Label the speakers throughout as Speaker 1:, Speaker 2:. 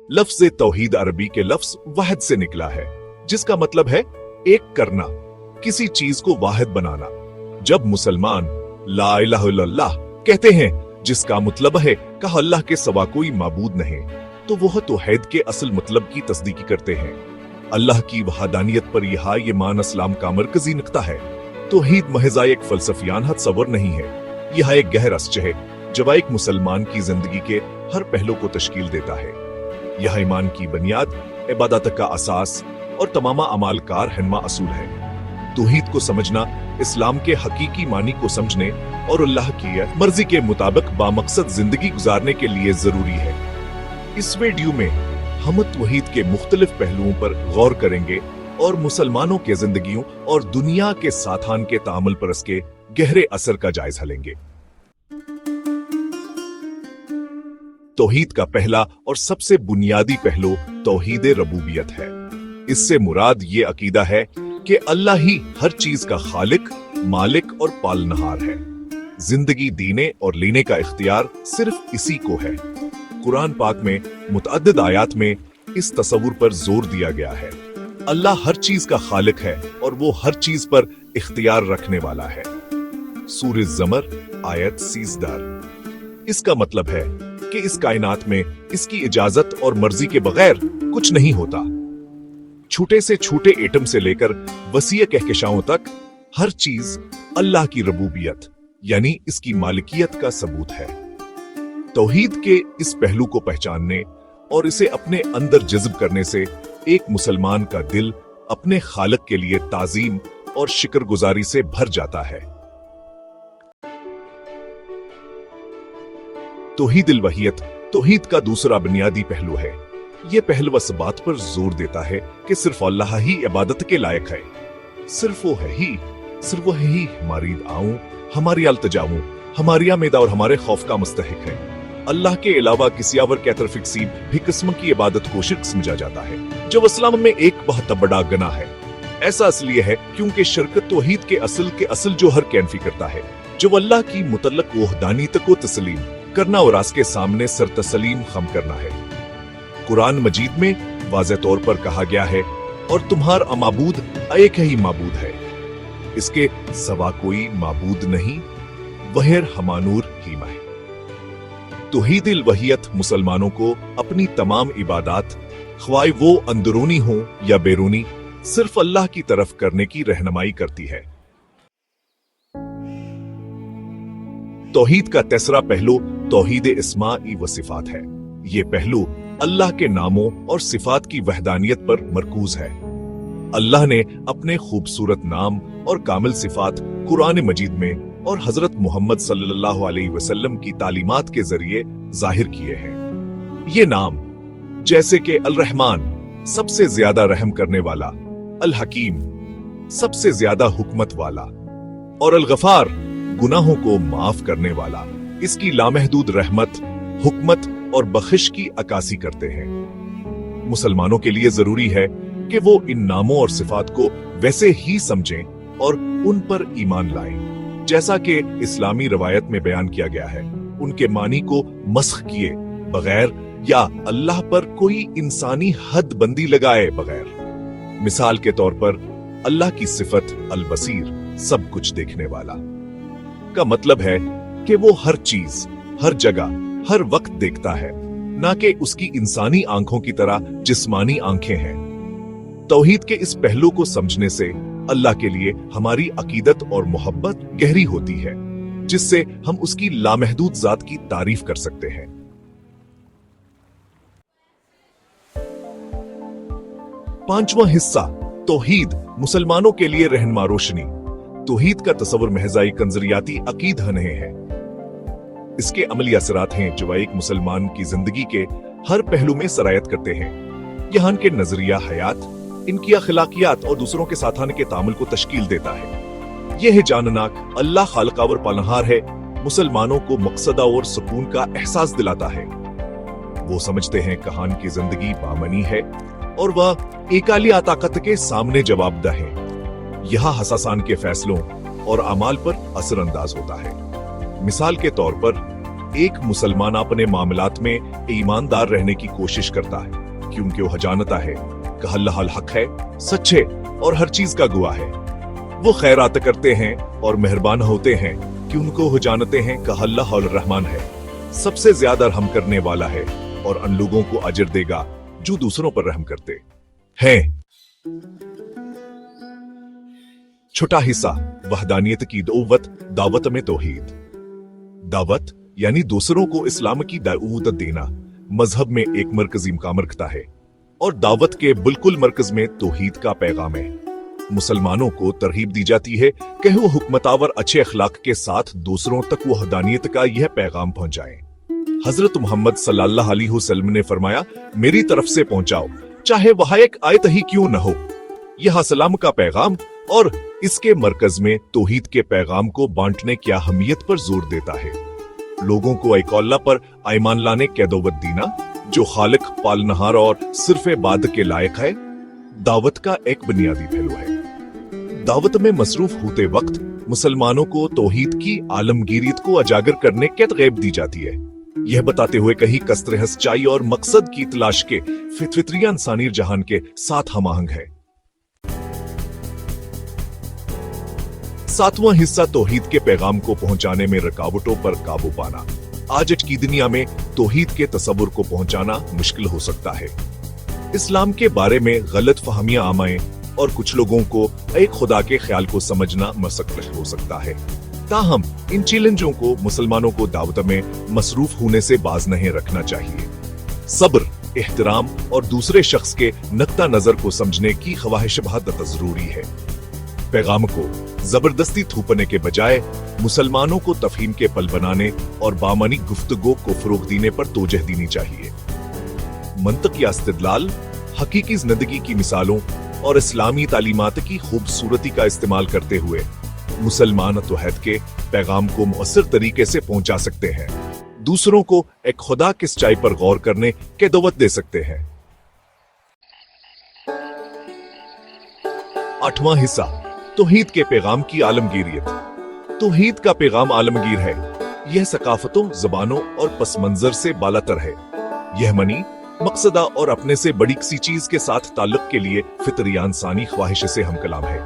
Speaker 1: लफ्ज़ तौहीद अरबी के लफ्ज़ वाहिद से निकला है, जिसका मतलब है एक करना, किसी चीज को वाहिद बनाना। जब मुसलमान ला इलाहा इल्लल्लाह कहते हैं, जिसका मतलब है कहा अल्लाह के सिवा कोई माबूद नहीं, तो वह तौहीद के असल मतलब की तस्दीक करते हैं। अल्लाह की वहादानियत पर यह ईमान इस्लाम का मरकजी नुक्ता है। तौहीद महज एक फलसफियाना तसव्वुर नहीं है, यह एक गहरा सच है जो एक मुसलमान की जिंदगी के हर पहलू को तश्कील देता है। यह ईमान की बुनियाद, इबादत का असास और तमाम अमाल का रहनुमा असूल है। तौहीद को समझना इस्लाम के हकीकी मानी को समझने और अल्लाह की मर्जी के मुताबिक बामकसद जिंदगी गुजारने के लिए जरूरी है। इस वीडियो में हम तौहीद के मुख्तलिफ पहलुओं पर गौर करेंगे और मुसलमानों के जिंदगियों और दुनिया के साथान के तामुल पर इसके गहरे असर का जायजा लेंगे। तौहीद का पहला और सबसे बुनियादी पहलू तौहीद रबूबियत है। इससे मुराद ये अकीदा है कि अल्लाह ही हर चीज का खालिक, मालिक और पालनहार है। जिंदगी देने और लेने का इख्तियार सिर्फ इसी को है। कुरान पाक में मुतअद्दिद आयात में इस तसव्वुर पर जोर दिया गया है। अल्लाह हर चीज का खालिक है और वो हर चीज पर इख्तियार रखने वाला है। सूरह ज़मर आयत 30। इसका मतलब है कि इस कायनात में इसकी इजाजत और मर्जी के बगैर कुछ नहीं होता। छोटे से छोटे एटम से लेकर वसीय कहकशाओं तक हर चीज अल्लाह की रबूबियत यानी इसकी मालिकियत का सबूत है। तौहीद के इस पहलू को पहचानने और इसे अपने अंदर जज्ब करने से एक मुसलमान का दिल अपने खालिक के लिए ताजीम और शुक्रगुजारी से भर जाता है। तौहीद वहियत तौहीद का दूसरा बुनियादी पहलू है। यह पहलू इस बात पर जोर देता है कि सिर्फ अल्लाह ही इबादत के लायक है। सिर्फ वो है ही हमारी दुआओं, हमारी अल्तजाओं, हमारी आमेदा और हमारे खौफ का मुस्तहिक है। अल्लाह के अलावा किसी और के तरफ किसी भी किस्म की इबादत को शिर्क समझा जाता है, जो इस्लाम में एक बहुत बड़ा गुनाह है। ऐसा इसलिए है क्योंकि शिर्क तौहीद के असल जोहर के अनफी करता है, जो अल्लाह की मुतल्लक वहदानियत को तस्लीम करना और उसके सामने सर तस्लीम खम करना है। कुरान मजीद में वाज़ेह तौर पर कहा गया है, और तुम्हारा माबूद एक ही माबूद है, इसके सिवा कोई माबूद नहीं, वह हमानूर ही है। तौहीद वहियत मुसलमानों को अपनी तमाम इबादत, ख्वाह वो अंदरूनी हो या बैरूनी, सिर्फ अल्लाह की तरफ करने की रहनुमाई करती है। तौहीद का तीसरा पहलू तौहीद इस्माई व सिफात है। ये पहलू अल्लाह के नामों और सिफात की वहदानियत पर मरकूज है। अल्लाह ने अपने खूबसूरत नाम और कामिल सिफात कुरान मजीद में और हजरत मोहम्मद सल्लल्लाहु अलैहि वसल्लम की तालीमात के जरिए जाहिर किए हैं। ये नाम जैसे कि अल रहमान सबसे ज्यादा रहम करने वाला, अल हकीम सबसे ज्यादा हुकमत वाला और अल गफार गुनाहों को माफ करने वाला, इसकी लामहदूद रहमत, हुकमत और बख्शिश की अक्कासी करते हैं। मुसलमानों के लिए जरूरी है कि वो इन नामों और सिफात को वैसे ही समझें और उन पर ईमान लाएं जैसा कि इस्लामी रवायत में बयान किया गया है। उनके मानी को मस्ख किए बगैर या अल्लाह पर कोई इंसानी हद बंदी लगाए बगैर। मिसाल के तौर पर अल्लाह की सिफत अल बसीर सब कुछ देखने वाला का मतलब है कि वो हर चीज, हर जगह, हर वक्त देखता है, ना कि उसकी इंसानी आंखों की तरह जिस्मानी आंखें हैं। तौहीद के इस पहलू को समझने से अल्लाह के लिए हमारी अकीदत और मोहब्बत गहरी होती है, जिससे हम उसकी लामहदूद जात की तारीफ कर सकते हैं। पांचवा हिस्सा तौहीद मुसलमानों के लिए रहनुमा रोशनी। तौहीद का तस्वुर महजाई कंजरियाती अकीदा नहीं है। इसके अमली असरात हैं जो एक मुसलमान की जिंदगी के हर पहलू में सरायत करते हैं। यहाँ के नजरिया हयात, इनकी अखलाकियात और दूसरों के साथ आने के तामुल को तश्कील देता है। यह है जानना अल्लाह खालिक और पालनहार है, मुसलमानों को मकसदा और सुकून का एहसास दिलाता है। वो समझते हैं कहान की जिंदगी बामनी है और वह एकालिया ताकत के सामने जवाबदेह है। यह हसासान के फैसलों और अमाल पर असरअंदाज होता है। मिसाल के तौर पर एक मुसलमान अपने मामलात में ईमानदार रहने की कोशिश करता है क्योंकि वो जानता है कि अल्लाह हक है, सच है और हर चीज का गवाह है। वो खैरात करते हैं और मेहरबान होते हैं कि उनको वो जानते हैं कि अल्लाह रहमान है, सबसे ज्यादा रहम करने वाला है और उन लोगों को अजर देगा जो दूसरों पर रहम करते हैं। छोटा हिस्सा, वहदानियत की दावत में तौहीद। दावत यानी दूसरों को इस्लाम की दावत देना मजहब में एक मरकजी मकाम रखता है और दावत के बिल्कुल मरकज में तौहीद का पैगाम है। मुसलमानों को तरगीब दी जाती है कि वो हुक्मतावर अच्छे अखलाक के साथ दूसरों तक वहदानियत का यह पैगाम पहुंचाएं। हजरत मोहम्मद सल्लल्लाहु अलैहि वसल्लम ने फरमाया, मेरी तरफ से पहुंचाओ, चाहे वह एक आयत ही क्यों न हो। यह सलाम का पैगाम और इसके मरकज में तौहीद के पैगाम को बांटने की अहमियत पर जोर देता है। लोगों को एक अल्लाह पर ईमान लाने की दावत देना जो खालिक, पालनहार और सिर्फ इबादत के लायक है, दावत का एक बुनियादी पहलू है। दावत में मसरूफ होते वक्त मुसलमानों को तौहीद की आलमगीरियत को उजागर करने की तरगीब दी जाती है, यह बताते हुए कहीं कसरे सच्चाई और मकसद की तलाश के फितरिया इंसानी जहान के साथ हमआहंग है। सातवां हिस्सा, तौहीद के पैगाम को पहुंचाने में रुकावटों पर काबू पाना। आज की दुनिया में तौहीद के तसव्वुर को पहुंचाना मुश्किल हो सकता है। इस्लाम के बारे में गलत फहमियां आमाएं और कुछ लोगों को एक खुदा के ख्याल को समझना मुश्किल हो सकता है। ताहम इन चैलेंजों को मुसलमानों को दावत में मसरूफ होने से बाज नहीं रखना चाहिए। सब्र, एहतराम और दूसरे शख्स के नक्ता नजर को समझने की ख्वाहिश बहुत जरूरी है। पैगाम को जबरदस्ती थोपने के बजाय मुसलमानों को तफहीम के पल बनाने और बामानी गुफ्तगू को फरोग देने पर तवज्जो देनी चाहिए। मंतक या इस्तिदलाल, हकीकी जिंदगी की मिसालों और इस्लामी तालीमात की खूबसूरती का इस्तेमाल करते हुए मुसलमान तौहीद के पैगाम को मुअस्सर तरीके से पहुंचा सकते हैं। दूसरों को एक खुदा की सच्चाई पर गौर करने की दावत दे सकते हैं। आठवां हिस्सा, तौहीद के पैगाम की आलमगीरियत। तौहीद का पैगाम आलमगीर है। यह सकाफतों, जबानों और पस मंजर से बालातर है। यह मनी, मकसदा और अपने से बड़ी किसी चीज के साथ ताल्लुक के लिए फितरिया इंसानी ख्वाहिश से हम कलाम है।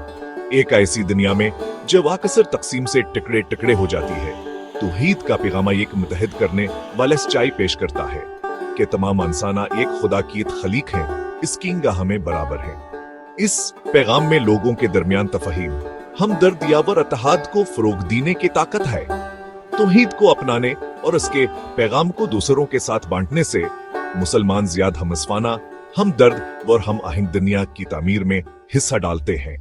Speaker 1: एक ऐसी दुनिया में जब अक्सर तकसीम से टुकड़े टुकड़े हो जाती है, तौहीद का पैगाम एक मुतहद करने वाला सच्चाई पेश करता है कि तमाम इंसाना एक खुदा की खलीक हैं, इसकी निगाह में बराबर है। इस पैगाम में लोगों के दरमियान तफहीम, हमदर्द यावर इत्तेहाद को फरोग देने की ताकत है। तौहीद को अपनाने और इसके पैगाम को दूसरों के साथ बांटने से मुसलमान ज्यादा हमस्वाना, हमदर्द और हम आहंग दुनिया की तामीर में हिस्सा डालते हैं।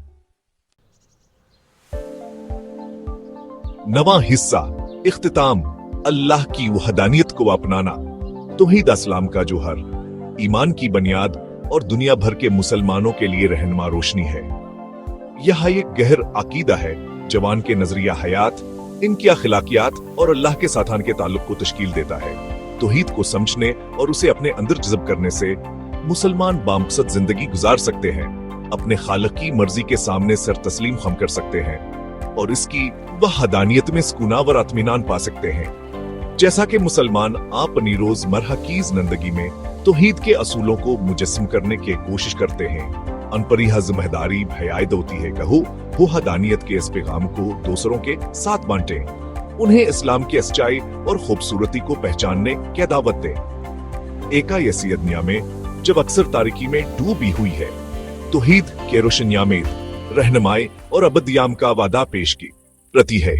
Speaker 1: नवा हिस्सा, इख्तिताम, अल्लाह की वहदानियत को अपनाना। तौहीद इस्लाम का जोहर, ईमान की बुनियाद और दुनिया भर के मुसलमानों के लिए रहनुमा रोशनी है। यह एक गहर अकीदा है जवान के नजरिया हयात, इनकी अखलाकियात और अल्लाह के साथान के ताल्लुक को तश्कील देता है। तौहीद को समझने और उसे अपने अंदर जज़ब करने से मुसलमान बामकसद जिंदगी गुजार सकते हैं, अपने खालिक की मर्जी के सामने सर तस्लीम खम कर सकते हैं और इसकी वहदानियत में सुकूनावर इत्मीनान पा सकते हैं। जैसा कि मुसलमान अपनी रोजमर्रा की जिंदगी में तौहीद के असूलों को मुजस्सम करने की कोशिश करते हैं, अनपरी जिम्मेदारी भयाद होती है कहो वो वहदानियत के इस पैगाम को दूसरों के साथ बांटें, उन्हें इस्लाम की सच्चाई और खूबसूरती को पहचानने की दावत दें। एक ऐसी दुनिया में जब अक्सर तारीकी में डूबी हुई है, तौहीद के रोशनिया में रहनुमाई और अबदियाम का वादा पेश की प्रति है।